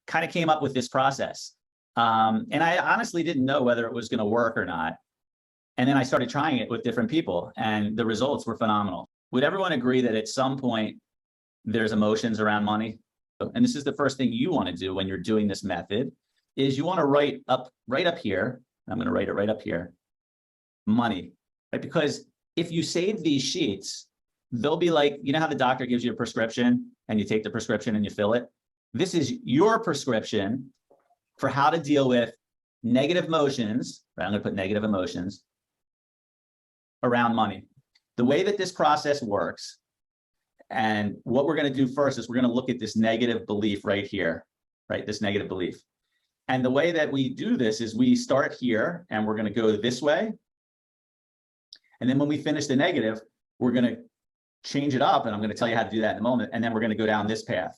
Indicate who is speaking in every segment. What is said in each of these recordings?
Speaker 1: kind of came up with this process. And I honestly didn't know whether it was going to work or not. And then I started trying it with different people, and the results were phenomenal. Would everyone agree that at some point there's emotions around money? And this is the first thing you want to do when you're doing this method, is you want to write up right up here. I'm going to write it right up here. Money, right? Because if you save these sheets, they'll be like, you know how the doctor gives you a prescription and you take the prescription and you fill it? This is your prescription for how to deal with negative emotions, right? I'm going to put negative emotions around money. The way that this process works, and what we're going to do first is we're going to look at this negative belief right here, right? This negative belief. And the way that we do this is we start here and we're going to go this way. And then when we finish the negative, we're going to change it up. And I'm going to tell you how to do that in a moment. And then we're going to go down this path.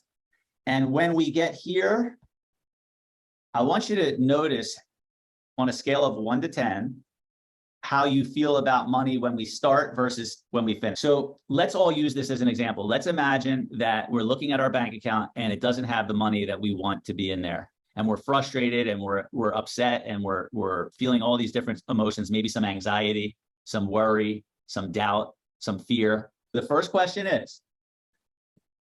Speaker 1: And when we get here, I want you to notice on a scale of 1 to 10, how you feel about money when we start versus when we finish. So let's all use this as an example. Let's imagine that we're looking at our bank account and it doesn't have the money that we want to be in there. And we're frustrated and we're upset and we're feeling all these different emotions, maybe some anxiety, some worry, some doubt, some fear. The first question is,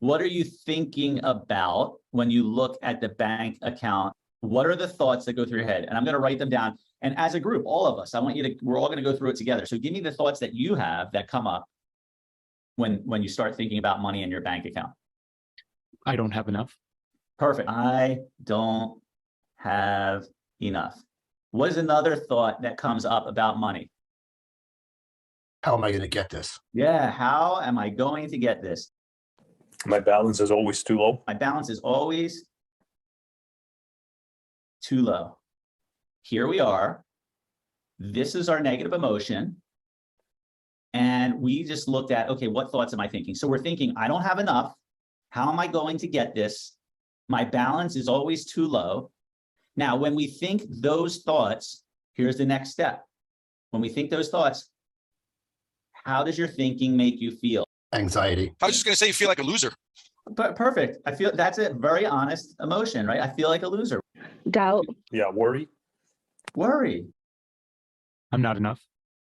Speaker 1: what are you thinking about when you look at the bank account? What are the thoughts that go through your head? And I'm going to write them down. And as a group, all of us, we're all going to go through it together. So give me the thoughts that you have that come up when you start thinking about money in your bank account.
Speaker 2: I don't have enough.
Speaker 1: Perfect. I don't have enough. What is another thought that comes up about money?
Speaker 3: How am I going to get this?
Speaker 1: Yeah, how am I going to get this?
Speaker 4: My balance is always too low.
Speaker 1: My balance is always too low. Here we are. This is our negative emotion. And we just looked at, okay, what thoughts am I thinking? So we're thinking, I don't have enough. How am I going to get this? My balance is always too low. Now, when we think those thoughts, here's the next step. When we think those thoughts, how does your thinking make you feel?
Speaker 3: Anxiety.
Speaker 5: I was just going to say you feel like a loser.
Speaker 1: But perfect. I feel that's a very honest emotion, right? I feel like a loser.
Speaker 6: Doubt.
Speaker 4: Yeah, worry.
Speaker 1: Worry.
Speaker 2: I'm not enough.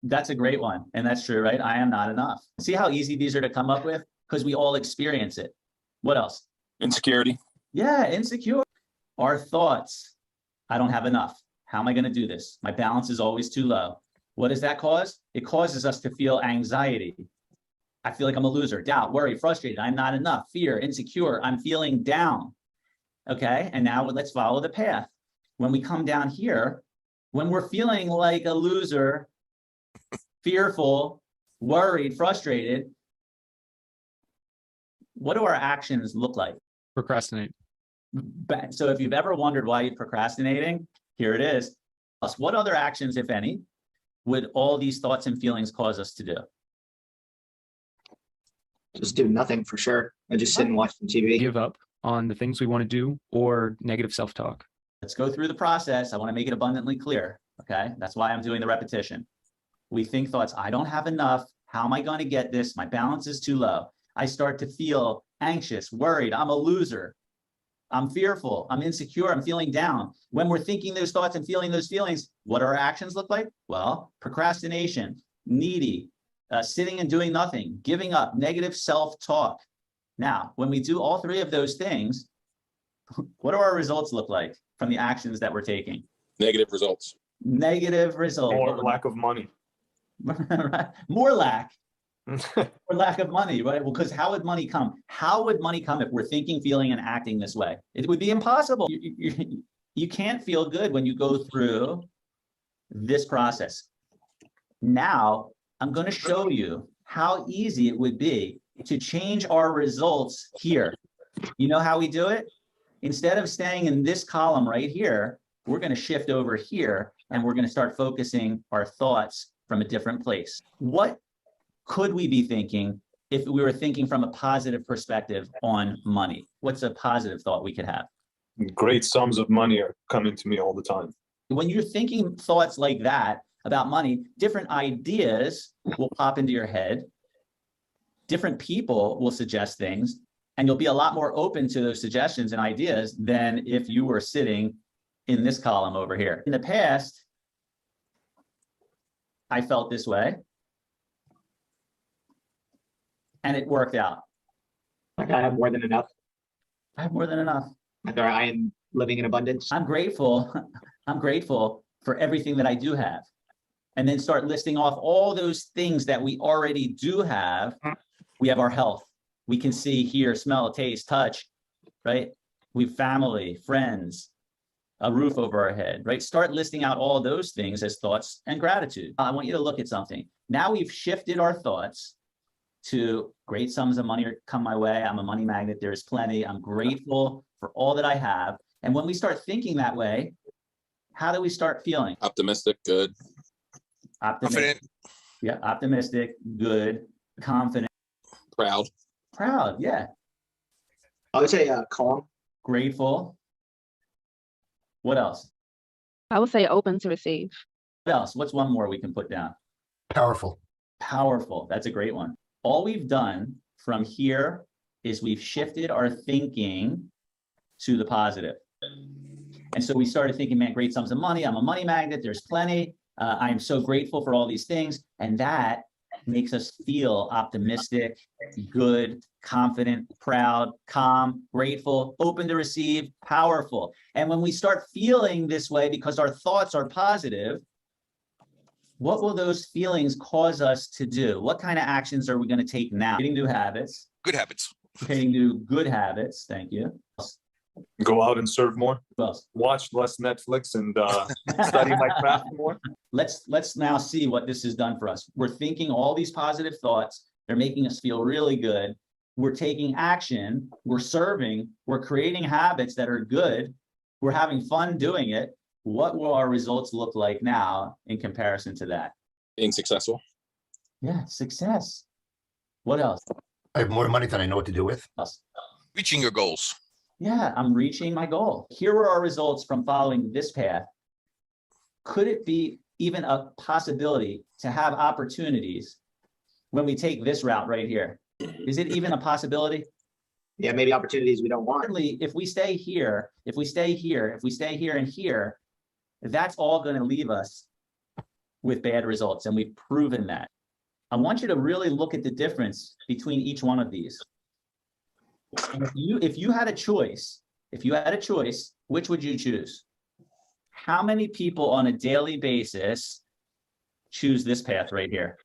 Speaker 1: That's a great one. And that's true, right? I am not enough. See how easy these are to come up with? Because we all experience it. What else?
Speaker 5: Insecurity.
Speaker 1: Yeah, insecure. Our thoughts. I don't have enough. How am I going to do this? My balance is always too low. What does that cause? It causes us to feel anxiety. I feel like I'm a loser. Doubt, worry, frustrated. I'm not enough. Fear, insecure. I'm feeling down. Okay. And now let's follow the path. When we come down here, when we're feeling like a loser, fearful, worried, frustrated, what do our actions look like?
Speaker 2: Procrastinate.
Speaker 1: So if you've ever wondered why you're procrastinating, here it is. What other actions, if any, would all these thoughts and feelings cause us to do?
Speaker 7: Just do nothing for sure. I just sit and watch some TV.
Speaker 2: Give up on the things we want to do, or negative self-talk.
Speaker 1: Let's go through the process. I want to make it abundantly clear. Okay. That's why I'm doing the repetition. We think thoughts, I don't have enough. How am I going to get this? My balance is too low. I start to feel anxious, worried. I'm a loser. I'm fearful. I'm insecure. I'm feeling down. When we're thinking those thoughts and feeling those feelings, what do our actions look like? Well, procrastination, needy, sitting and doing nothing, giving up, negative self-talk. Now, when we do all three of those things, what do our results look like from the actions that we're taking?
Speaker 5: Negative results.
Speaker 1: Negative results.
Speaker 4: Or lack of money.
Speaker 1: More lack. Or lack of money, right? Well, because how would money come? How would money come if we're thinking, feeling, and acting this way? It would be impossible. You can't feel good when you go through this process. Now, I'm going to show you how easy it would be to change our results here. You know how we do it? Instead of staying in this column right here, we're going to shift over here and we're going to start focusing our thoughts from a different place. What could we be thinking if we were thinking from a positive perspective on money? What's a positive thought we could have?
Speaker 4: Great sums of money are coming to me all the time.
Speaker 1: When you're thinking thoughts like that about money, different ideas will pop into your head. Different people will suggest things. And you'll be a lot more open to those suggestions and ideas than if you were sitting in this column over here. In the past, I felt this way. And it worked out.
Speaker 7: Like I have more than enough.
Speaker 1: I have more than enough.
Speaker 7: Like I am living in abundance.
Speaker 1: I'm grateful. I'm grateful for everything that I do have. And then start listing off all those things that we already do have. We have our health. We can see, hear, smell, taste, touch, right? We have family, friends, a roof over our head, right? Start listing out all those things as thoughts and gratitude. I want you to look at something. Now we've shifted our thoughts to great sums of money come my way. I'm a money magnet. There is plenty. I'm grateful for all that I have. And when we start thinking that way, how do we start feeling?
Speaker 5: Optimistic, good.
Speaker 1: Optimistic. Yeah, optimistic, good, confident,
Speaker 5: Proud.
Speaker 1: proud. Yeah,
Speaker 7: I would say calm.
Speaker 1: grateful. What else?
Speaker 6: I would say open to receive.
Speaker 1: What else? What's one more we can put down?
Speaker 3: Powerful.
Speaker 1: Powerful. That's a great one. All we've done from here is we've shifted our thinking to the positive. And so we started thinking, man, great sums of money. I'm a money magnet. There's plenty. I am so grateful for all these things. And that makes us feel optimistic, good, confident, proud, calm, grateful, open to receive, powerful. And when we start feeling this way because our thoughts are positive, what will those feelings cause us to do? What kind of actions are we going to take now? Creating new habits,
Speaker 5: Good habits.
Speaker 1: creating new good habits. Thank you.
Speaker 4: Go out and serve more,
Speaker 1: What else?
Speaker 4: watch less Netflix, and study my craft more.
Speaker 1: Let's now see what this has done for us. We're thinking all these positive thoughts. They're making us feel really good. We're taking action. We're serving. We're creating habits that are good. We're having fun doing it. What will our results look like now in comparison to that?
Speaker 5: Being successful.
Speaker 1: Yeah, success. What else?
Speaker 3: I have more money than I know what to do with.
Speaker 5: Reaching your goals.
Speaker 1: Yeah, I'm reaching my goal. Here were our results from following this path. Could it be even a possibility to have opportunities when we take this route right here? Is it even a possibility?
Speaker 7: Yeah, maybe opportunities we don't want.
Speaker 1: Certainly, if we stay here, if we stay here, if we stay here and here, that's all going to leave us with bad results. And we've proven that. I want you to really look at the difference between each one of these. And if you had a choice, which would you choose? How many people on a daily basis choose this path right here?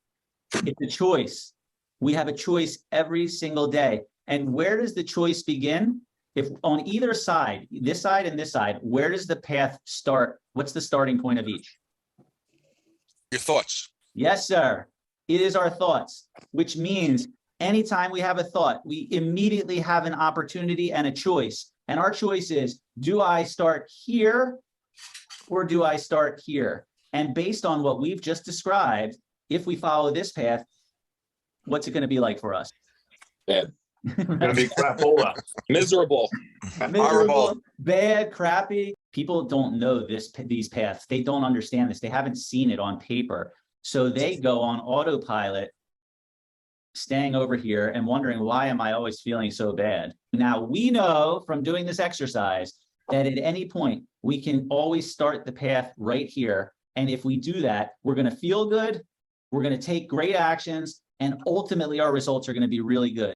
Speaker 1: It's a choice. We have a choice every single day. And where does the choice begin? If on either side, this side and this side, where does the path start? What's the starting point of each?
Speaker 5: Your thoughts.
Speaker 1: Yes, sir. It is our thoughts, which means anytime we have a thought, we immediately have an opportunity and a choice. And our choice is, do I start here or do I start here? And based on what we've just described, if we follow this path, what's it going to be like for us?
Speaker 5: Bad.
Speaker 4: Gonna be crapola.
Speaker 5: Miserable.
Speaker 1: Miserable, bad, crappy. People don't know these paths. They don't understand this. They haven't seen it on paper. So they go on autopilot, staying over here and wondering, why am I always feeling so bad? Now, we know from doing this exercise that at any point, we can always start the path right here. And if we do that, we're going to feel good. We're going to take great actions. And ultimately, our results are going to be really good.